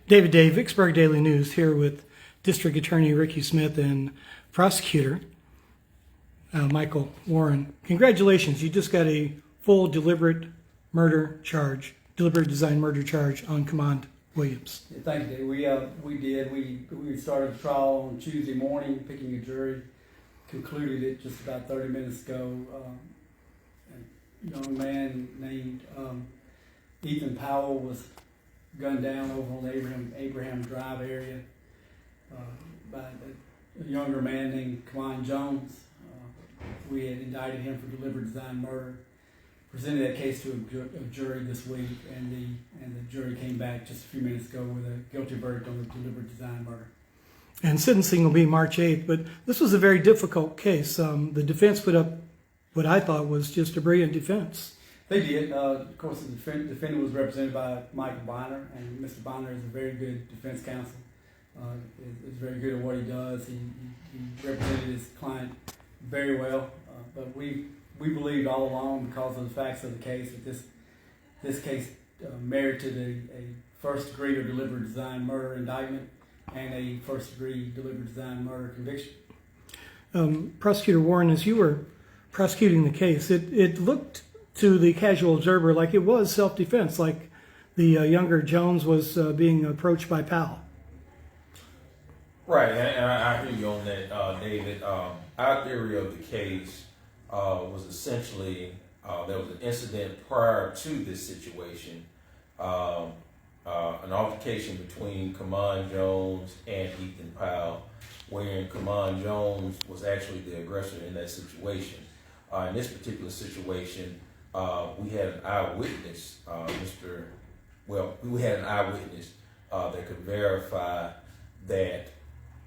David Day, Vicksburg Daily News, here with District Attorney Ricky Smith and Prosecutor Michael Warren. Congratulations, you just got a full deliberate design murder charge on Command Williams. Yeah, thank you, Dave. We started the trial on Tuesday morning, picking a jury. Concluded it just about 30 minutes ago. A young man named Ethan Powell was gunned down over on the Abraham Drive area by a younger man named Kwan Jones. We had indicted him for deliberate design murder. Presented that case to a jury this week, and the jury came back just a few minutes ago with a guilty verdict on the deliberate design murder. And sentencing will be March 8th, but this was a very difficult case. The defense put up what I thought was just a brilliant defense. They did. Of course, the defendant was represented by Michael Bonner, and Mr. Bonner is a very good defense counsel. Is very good at what he does. He represented his client very well. But we believed all along, because of the facts of the case, that this case merited a first-degree or deliberate design murder indictment and a first-degree deliberate design murder conviction. Prosecutor Warren, as you were prosecuting the case, it looked to the casual observer like it was self-defense, like the younger Jones was being approached by Powell. Right, and I hear you on that, David. Our theory of the case was essentially there was an incident prior to this situation, an altercation between Command Jones and Ethan Powell, wherein Command Jones was actually the aggressor in that situation. In this particular situation, we had an eyewitness, we had an eyewitness that could verify that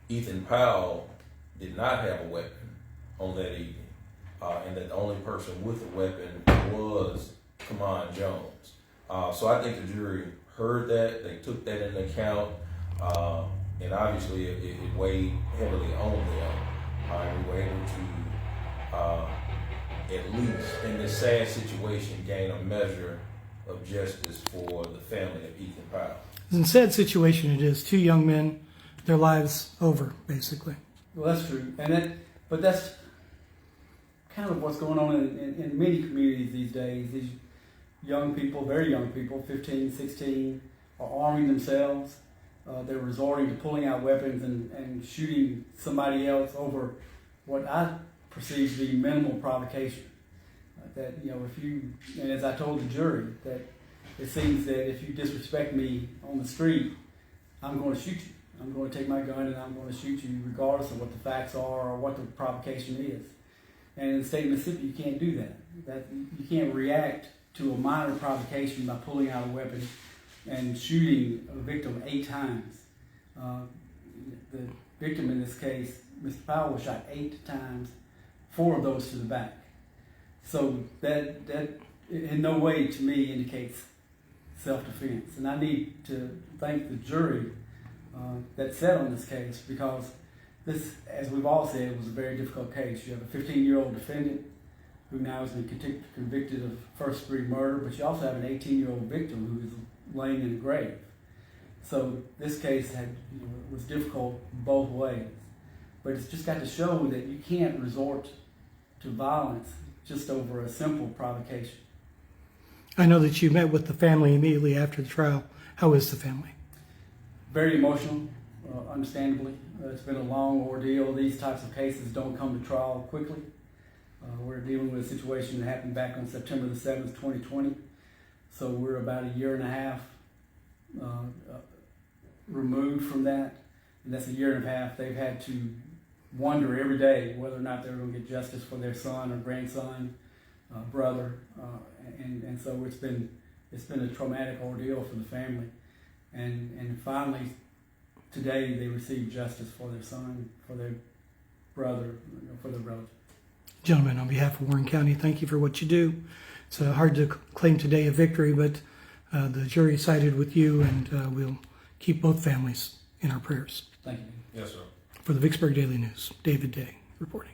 Ethan Powell did not have a weapon on that evening, and that the only person with a weapon was Command Jones. So I think the jury heard that, they took that into account, and obviously it weighed heavily on them. We were able to, at least in this sad situation, gain a measure of justice for the family of Ethan Powell. In a sad situation it is. Two young men, their lives over, basically. Well, that's true, but that's kind of what's going on in many communities these days. These young people, very young people, 15, 16, are arming themselves. They're resorting to pulling out weapons and shooting somebody else over what I perceive to be minimal provocation. That, if you, and as I told the jury, that it seems that if you disrespect me on the street, I'm going to shoot you. I'm going to take my gun and I'm going to shoot you regardless of what the facts are or what the provocation is. And in the state of Mississippi, you can't do that. You can't react to a minor provocation by pulling out a weapon and shooting a victim 8 times. The victim in this case, Mr. Powell, was shot 8 times, 4 of those to the back. So that in no way to me indicates self-defense. And I need to thank the jury that sat on this case, because this, as we've all said, was a very difficult case. You have a 15-year-old defendant who now has been convicted of first-degree murder, but you also have an 18-year-old victim who is laying in a grave. So this case was difficult both ways. But it's just got to show that you can't resort to violence just over a simple provocation. I know that you met with the family immediately after the trial. How is the family? Very emotional, understandably. It's been a long ordeal. These types of cases don't come to trial quickly. We're dealing with a situation that happened back on September the 7th, 2020. So we're about a year and a half removed from that. And that's a year and a half they've had to wonder every day whether or not they're going to get justice for their son or grandson, brother. And so it's been a traumatic ordeal for the family. And finally, today they received justice for their son, for their brother, for their relative. Gentlemen, on behalf of Warren County, thank you for what you do. It's hard to claim today a victory, but the jury sided with you, and we'll keep both families in our prayers. Thank you. Yes, sir. For the Vicksburg Daily News, David Day reporting.